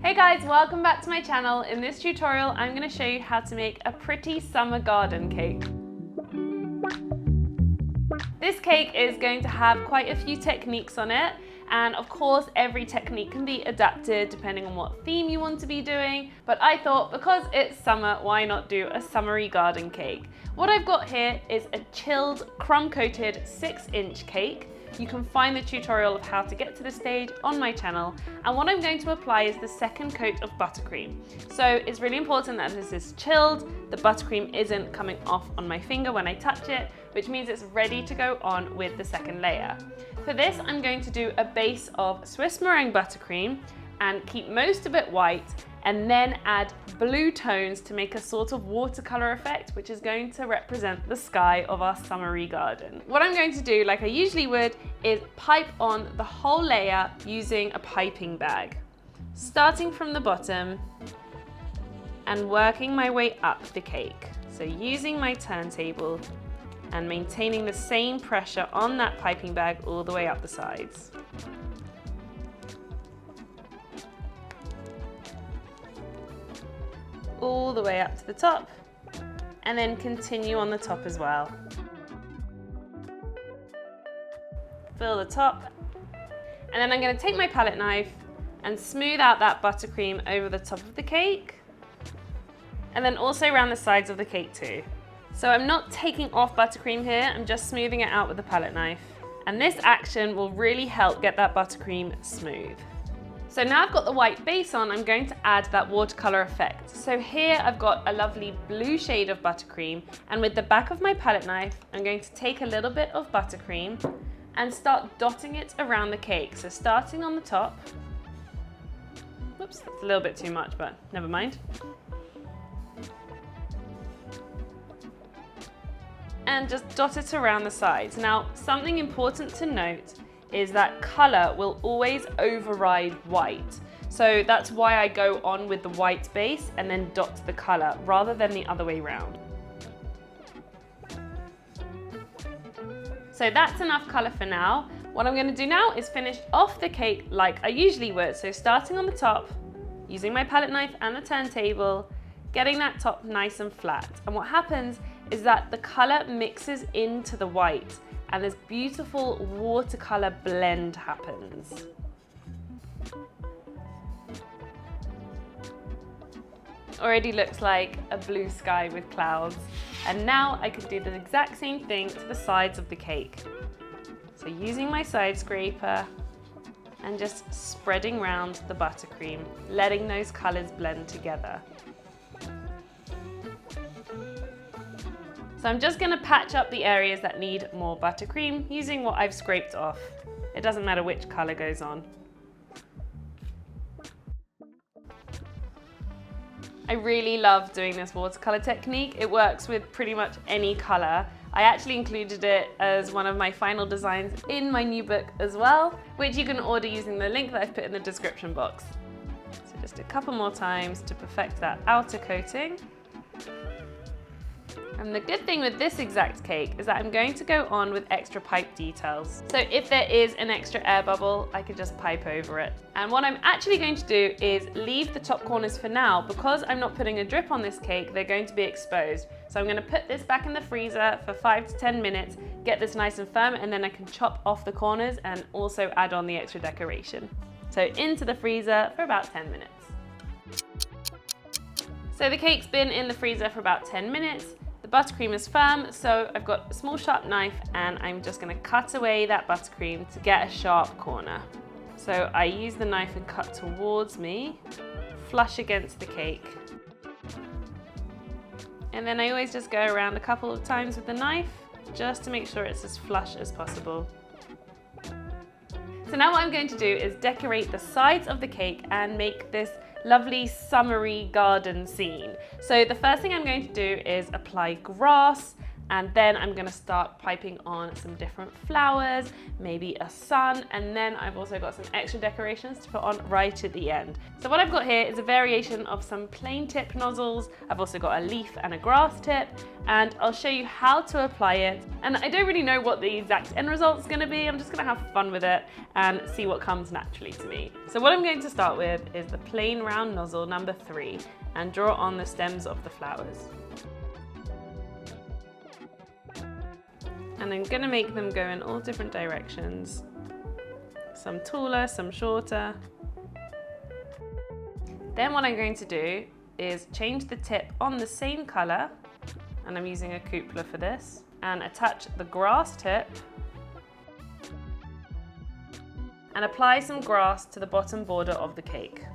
Hey guys, welcome back to my channel. In this tutorial, I'm going to show you how to make a pretty summer garden cake. This cake is going to have quite a few techniques on it, and of course every technique can be adapted depending on what theme you want to be doing, but I thought because it's summer, why not do a summery garden cake? What I've got here is a chilled, crumb-coated 6-inch cake. You can find the tutorial of how to get to this stage on my channel, and what I'm going to apply is the second coat of buttercream. So it's really important that this is chilled, the buttercream isn't coming off on my finger when I touch it, which means it's ready to go on with the second layer. For this, I'm going to do a base of Swiss meringue buttercream and keep most of it white, and then add blue tones to make a sort of watercolor effect, which is going to represent the sky of our summery garden. What I'm going to do, like I usually would, is pipe on the whole layer using a piping bag, starting from the bottom and working my way up the cake. So using my turntable and maintaining the same pressure on that piping bag all the way up the sides. All the way up to the top, and then continue on the top as well. Fill the top, and then I'm going to take my palette knife and smooth out that buttercream over the top of the cake, and then also around the sides of the cake too. So I'm not taking off buttercream here, I'm just smoothing it out with the palette knife. And this action will really help get that buttercream smooth. So now I've got the white base on, I'm going to add that watercolor effect. So here I've got a lovely blue shade of buttercream, and with the back of my palette knife, I'm going to take a little bit of buttercream and start dotting it around the cake. So starting on the top, whoops, that's a little bit too much, but never mind. And just dot it around the sides. Now, something important to note is that color will always override white. So that's why I go on with the white base and then dot the color rather than the other way around. So that's enough color for now. What I'm going to do now is finish off the cake like I usually would. So starting on the top, using my palette knife and the turntable, getting that top nice and flat. And what happens is that the color mixes into the white, and this beautiful watercolor blend happens. Already looks like a blue sky with clouds. And now I can do the exact same thing to the sides of the cake. So using my side scraper and just spreading around the buttercream, letting those colors blend together. So I'm just going to patch up the areas that need more buttercream using what I've scraped off. It doesn't matter which color goes on. I really love doing this watercolor technique. It works with pretty much any color. I actually included it as one of my final designs in my new book as well, which you can order using the link that I've put in the description box. So just a couple more times to perfect that outer coating. And the good thing with this exact cake is that I'm going to go on with extra pipe details. So if there is an extra air bubble, I could just pipe over it. And what I'm actually going to do is leave the top corners for now. Because I'm not putting a drip on this cake, they're going to be exposed. So I'm going to put this back in the freezer for 5 to 10 minutes, get this nice and firm, and then I can chop off the corners and also add on the extra decoration. So into the freezer for about 10 minutes. So the cake's been in the freezer for about 10 minutes. The buttercream is firm, so I've got a small sharp knife and I'm just going to cut away that buttercream to get a sharp corner. So I use the knife and cut towards me, flush against the cake. And then I always just go around a couple of times with the knife, just to make sure it's as flush as possible. So now what I'm going to do is decorate the sides of the cake and make this lovely summery garden scene. So the first thing I'm going to do is apply grass And then I'm gonna start piping on some different flowers, maybe a sun, and then I've also got some extra decorations to put on right at the end. So what I've got here is a variation of some plain tip nozzles. I've also got a leaf and a grass tip, and I'll show you how to apply it. And I don't really know what the exact end result is gonna be. I'm just gonna have fun with it and see what comes naturally to me. So what I'm going to start with is the plain round nozzle number 3 and draw on the stems of the flowers. And I'm gonna make them go in all different directions. Some taller, some shorter. Then what I'm going to do is change the tip on the same color, and I'm using a cupola for this, and attach the grass tip and apply some grass to the bottom border of the cake.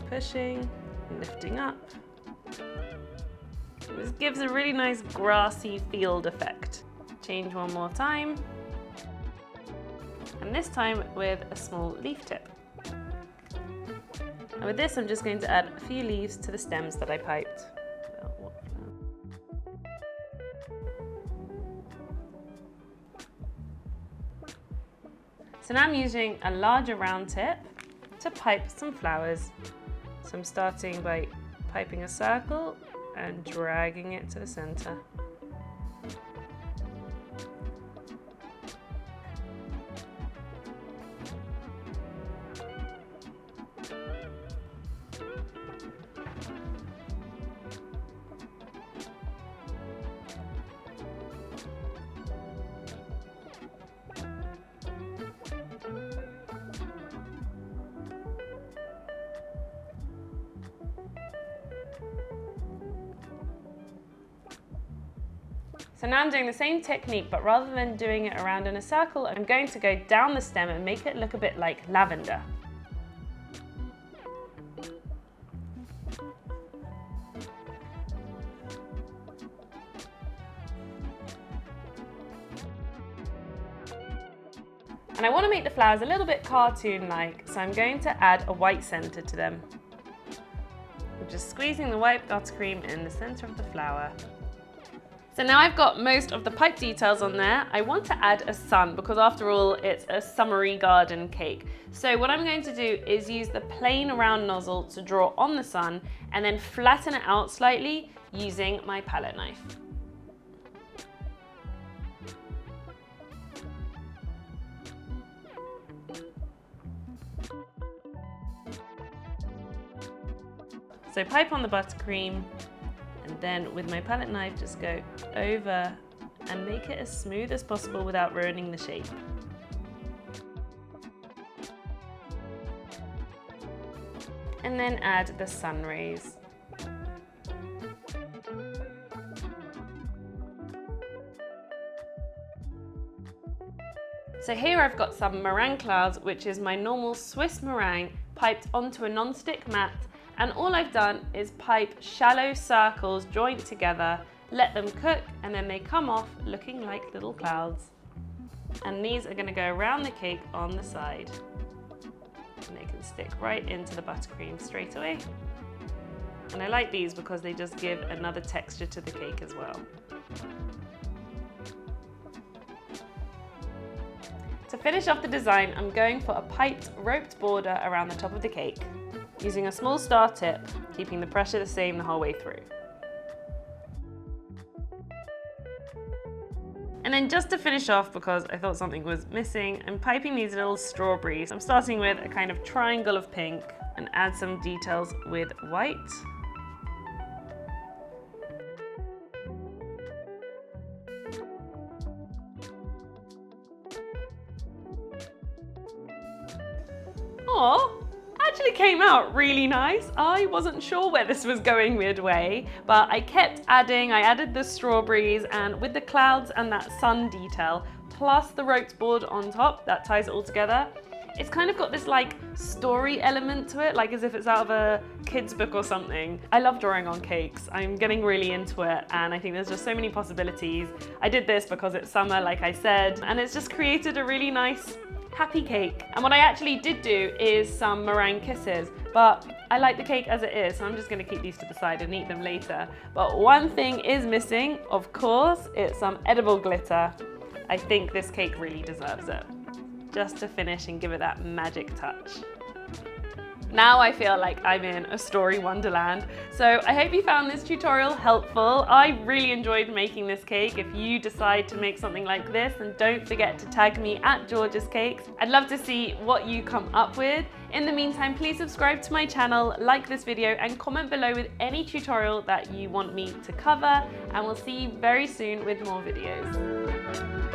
Pushing, lifting up. This gives a really nice grassy field effect. Change one more time. And this time with a small leaf tip. And with this, I'm just going to add a few leaves to the stems that I piped. So now I'm using a larger round tip to pipe some flowers. So I'm starting by piping a circle and dragging it to the center. So now I'm doing the same technique, but rather than doing it around in a circle, I'm going to go down the stem and make it look a bit like lavender. And I want to make the flowers a little bit cartoon-like, so I'm going to add a white center to them. I'm just squeezing the white buttercream in the center of the flower. So now I've got most of the pipe details on there. I want to add a sun because after all, it's a summery garden cake. So what I'm going to do is use the plain round nozzle to draw on the sun and then flatten it out slightly using my palette knife. So pipe on the buttercream, and then with my palette knife just go over and make it as smooth as possible without ruining the shape. And then add the sun rays. So here I've got some meringue clouds, which is my normal Swiss meringue piped onto a non-stick mat. And all I've done is pipe shallow circles joined together, let them cook, and then they come off looking like little clouds. And these are going to go around the cake on the side. And they can stick right into the buttercream straight away. And I like these because they just give another texture to the cake as well. To finish off the design, I'm going for a piped roped border around the top of the cake, using a small star tip, keeping the pressure the same the whole way through. And then just to finish off, because I thought something was missing, I'm piping these little strawberries. I'm starting with a kind of triangle of pink and add some details with white. Aww. Actually came out really nice. I wasn't sure where this was going midway, but I kept adding. I added the strawberries, and with the clouds and that sun detail, plus the roped board on top, that ties it all together. It's kind of got this like story element to it, like as if it's out of a kid's book or something. I love drawing on cakes. I'm getting really into it, and I think there's just so many possibilities. I did this because it's summer, like I said, and it's just created a really nice happy cake. And what I actually did do is some meringue kisses, but I like the cake as it is, so I'm just gonna keep these to the side and eat them later. But one thing is missing, of course, it's some edible glitter. I think this cake really deserves it, just to finish and give it that magic touch. Now I feel like I'm in a story wonderland. So I hope you found this tutorial helpful. I really enjoyed making this cake. If you decide to make something like this, then don't forget to tag me at George's Cakes. I'd love to see what you come up with. In the meantime, please subscribe to my channel, like this video, and comment below with any tutorial that you want me to cover. And we'll see you very soon with more videos.